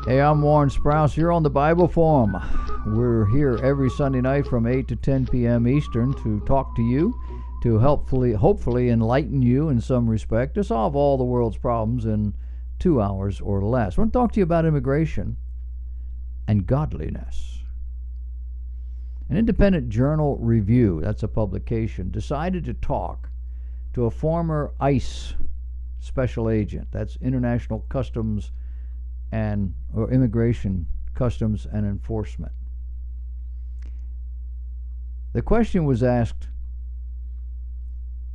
Hey, I'm Warren Sprouse. You're on the Bible Forum. We're here every Sunday night from 8 to 10 p.m. Eastern to talk to you, to hopefully enlighten you in some respect, to solve all the world's problems in 2 hours or less. I want to talk to you about immigration and godliness. An independent journal review, that's a publication, decided to talk to a former ICE special agent, that's International Customs or Immigration Customs and Enforcement. The question was asked,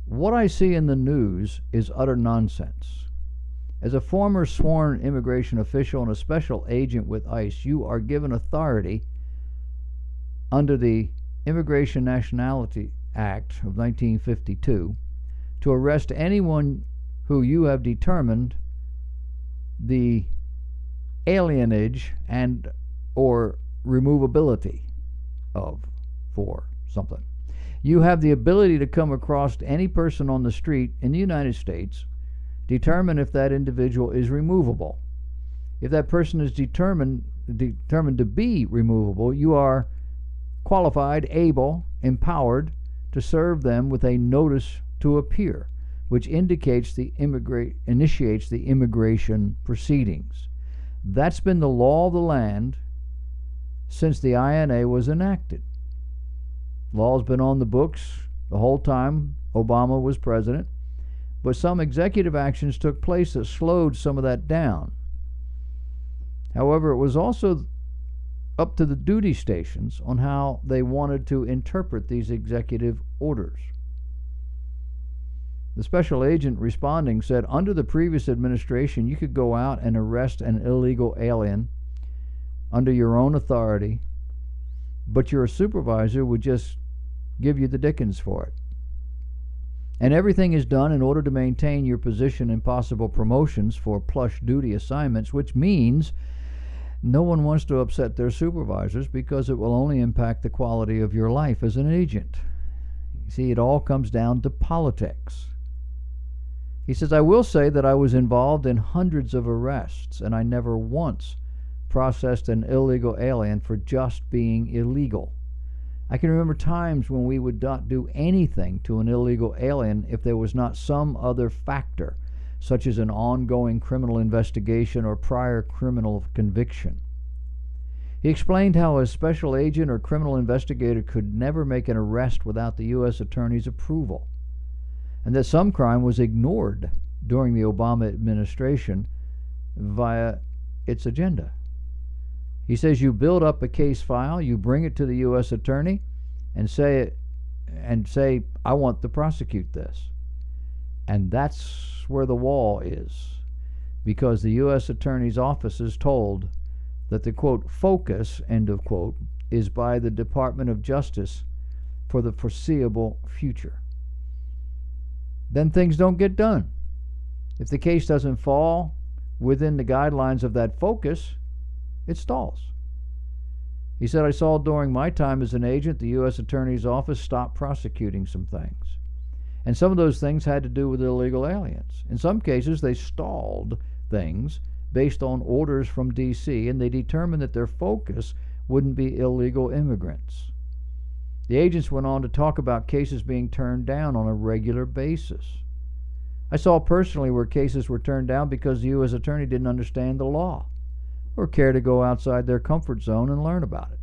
what I see in the news is utter nonsense. As a former sworn immigration official and a special agent with ICE, you are given authority under the Immigration Nationality Act of 1952 to arrest anyone who you have determined the alienage and or removability of for something. You have the ability to come across any person on the street in the United States, determine if that individual is removable. If that person is determined to be removable, you are qualified, able, empowered to serve them with a notice to appear, which initiates the immigration proceedings. That's been the law of the land since the INA was enacted. Law's been on the books the whole time Obama was president, but some executive actions took place that slowed some of that down. However, it was also up to the duty stations on how they wanted to interpret these executive orders. The special agent responding said, under the previous administration, you could go out and arrest an illegal alien under your own authority, but your supervisor would just give you the dickens for it. And everything is done in order to maintain your position and possible promotions for plush duty assignments, which means no one wants to upset their supervisors because it will only impact the quality of your life as an agent. You see, it all comes down to politics. He says, I will say that I was involved in hundreds of arrests, and I never once processed an illegal alien for just being illegal. I can remember times when we would not do anything to an illegal alien if there was not some other factor, such as an ongoing criminal investigation or prior criminal conviction. He explained how a special agent or criminal investigator could never make an arrest without the U.S. Attorney's approval, and that some crime was ignored during the Obama administration via its agenda. He says you build up a case file, you bring it to the U.S. Attorney and say, I want to prosecute this. And that's where the wall is, because the U.S. Attorney's office is told that the, quote, focus, end of quote, is by the Department of Justice for the foreseeable future. Then things don't get done. If the case doesn't fall within the guidelines of that focus, it stalls. He said, I saw during my time as an agent, the U.S. Attorney's Office stopped prosecuting some things. And some of those things had to do with illegal aliens. In some cases, they stalled things based on orders from D.C., and they determined that their focus wouldn't be illegal immigrants. The agents went on to talk about cases being turned down on a regular basis. I saw personally where cases were turned down because the U.S. Attorney didn't understand the law or care to go outside their comfort zone and learn about it.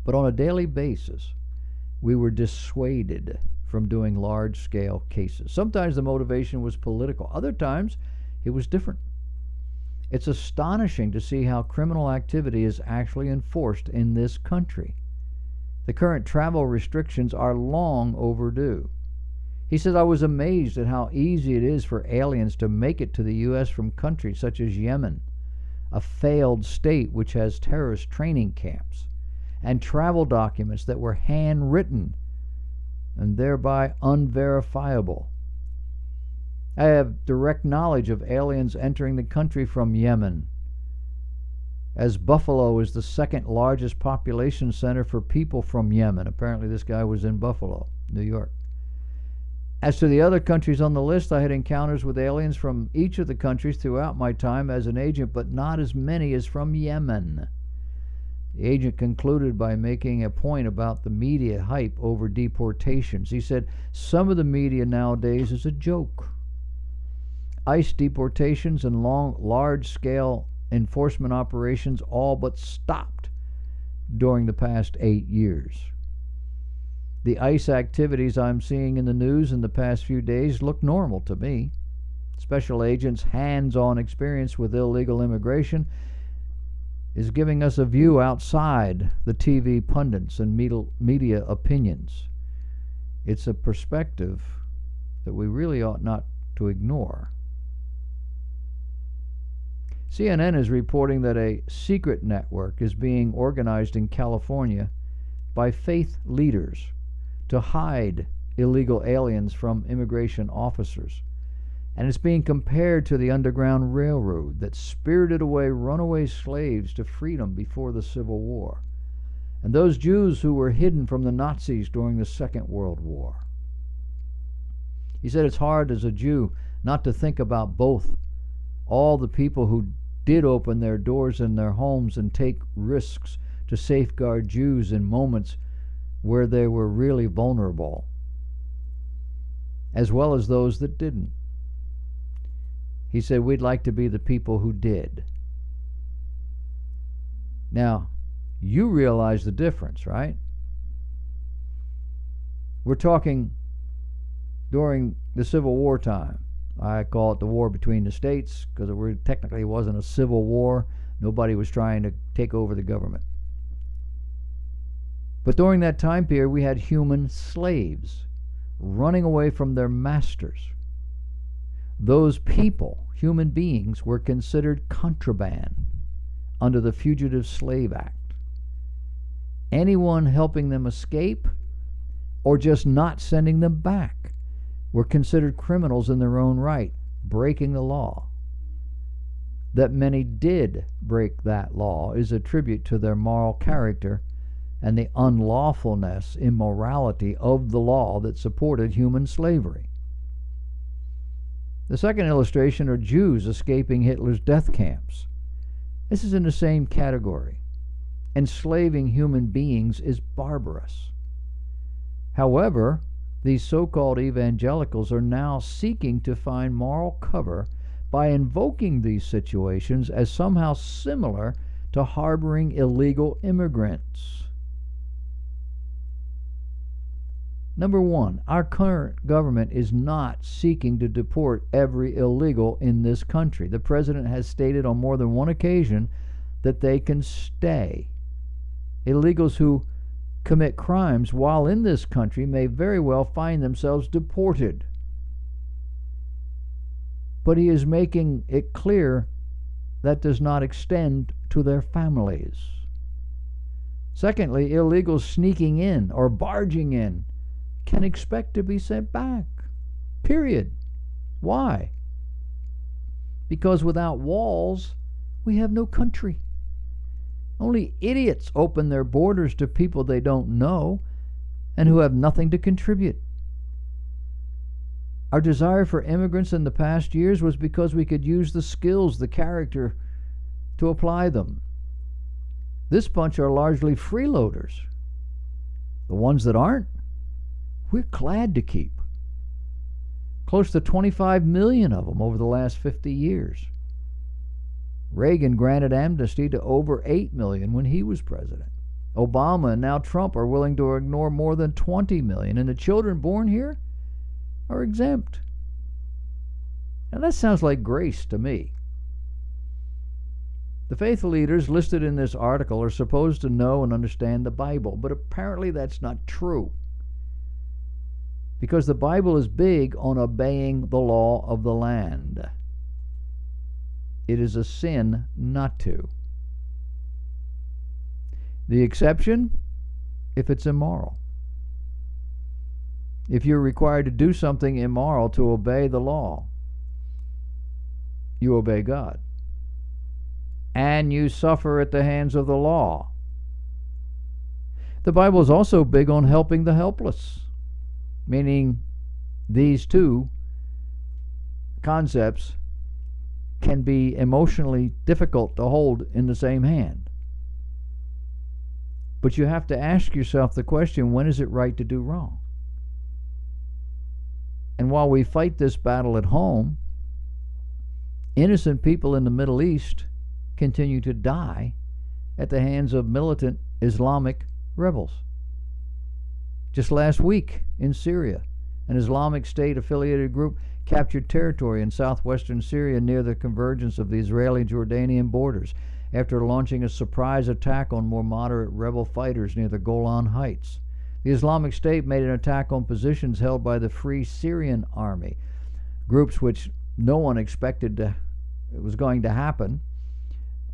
But on a daily basis, we were dissuaded from doing large-scale cases. Sometimes the motivation was political. Other times, it was different. It's astonishing to see how criminal activity is actually enforced in this country. The current travel restrictions are long overdue. He says, I was amazed at how easy it is for aliens to make it to the U.S. from countries such as Yemen, a failed state which has terrorist training camps, and travel documents that were handwritten and thereby unverifiable. I have direct knowledge of aliens entering the country from Yemen, as Buffalo is the second largest population center for people from Yemen. Apparently this guy was in Buffalo, New York. As to the other countries on the list, I had encounters with aliens from each of the countries throughout my time as an agent, but not as many as from Yemen. The agent concluded by making a point about the media hype over deportations. He said, some of the media nowadays is a joke. ICE deportations and large-scale enforcement operations all but stopped during the past 8 years. The ICE activities I'm seeing in the news in the past few days look normal to me. Special agents' hands-on experience with illegal immigration is giving us a view outside the TV pundits and media opinions. It's a perspective that we really ought not to ignore. CNN is reporting that a secret network is being organized in California by faith leaders to hide illegal aliens from immigration officers. And it's being compared to the Underground Railroad that spirited away runaway slaves to freedom before the Civil War, and those Jews who were hidden from the Nazis during the Second World War. He said it's hard as a Jew not to think about both all the people who did open their doors in their homes and take risks to safeguard Jews in moments where they were really vulnerable, as well as those that didn't. He said, we'd like to be the people who did. Now, you realize the difference, right? We're talking during the Civil War time. I call it the war between the states because it technically wasn't a civil war. Nobody was trying to take over the government. But during that time period, we had human slaves running away from their masters. Those people, human beings, were considered contraband under the Fugitive Slave Act. Anyone helping them escape or just not sending them back were considered criminals in their own right, breaking the law. That many did break that law is a tribute to their moral character and the unlawfulness, immorality of the law that supported human slavery. The second illustration are Jews escaping Hitler's death camps. This is in the same category. Enslaving human beings is barbarous. However, these so-called evangelicals are now seeking to find moral cover by invoking these situations as somehow similar to harboring illegal immigrants. Number one, our current government is not seeking to deport every illegal in this country. The president has stated on more than one occasion that they can stay. Illegals who commit crimes while in this country may very well find themselves deported. But he is making it clear that does not extend to their families. Secondly, illegals sneaking in or barging in can expect to be sent back. Period. Why? Because without walls, we have no country. Only idiots open their borders to people they don't know and who have nothing to contribute. Our desire for immigrants in the past years was because we could use the skills, the character, to apply them. This bunch are largely freeloaders. The ones that aren't, we're glad to keep. Close to 25 million of them over the last 50 years. Reagan granted amnesty to over 8 million when he was president. Obama and now Trump are willing to ignore more than 20 million, and the children born here are exempt. Now that sounds like grace to me. The faith leaders listed in this article are supposed to know and understand the Bible, but apparently that's not true. Because the Bible is big on obeying the law of the land. It is a sin not to. The exception, if it's immoral. If you're required to do something immoral to obey the law, you obey God. And you suffer at the hands of the law. The Bible is also big on helping the helpless, meaning these two concepts can be emotionally difficult to hold in the same hand. But you have to ask yourself the question, when is it right to do wrong? And while we fight this battle at home, innocent people in the Middle East continue to die at the hands of militant Islamic rebels. Just last week in Syria, an Islamic State-affiliated group captured territory in southwestern Syria near the convergence of the Israeli-Jordanian borders after launching a surprise attack on more moderate rebel fighters near the Golan Heights. The Islamic State made an attack on positions held by the Free Syrian Army, groups which no one expected it was going to happen.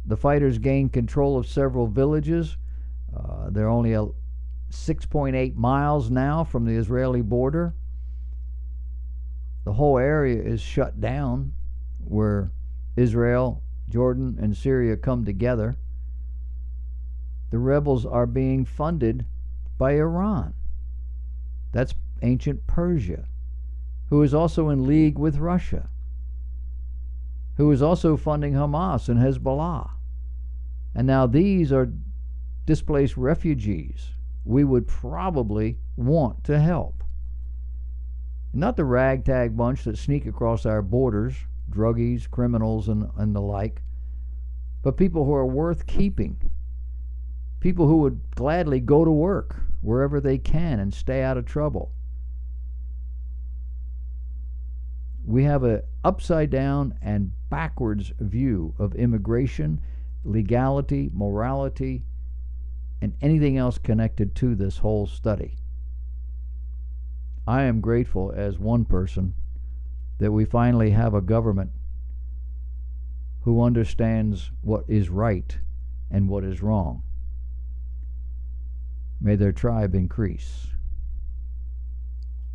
The fighters gained control of several villages. They're only 6.8 miles now from the Israeli border. The whole area is shut down where Israel, Jordan, and Syria come together. The rebels are being funded by Iran. That's ancient Persia, who is also in league with Russia, who is also funding Hamas and Hezbollah. And now these are displaced refugees we would probably want to help. Not the ragtag bunch that sneak across our borders, druggies, criminals, and the like, but people who are worth keeping. People who would gladly go to work wherever they can and stay out of trouble. We have an upside down and backwards view of immigration, legality, morality, and anything else connected to this whole study. I am grateful as one person that we finally have a government who understands what is right and what is wrong. May their tribe increase.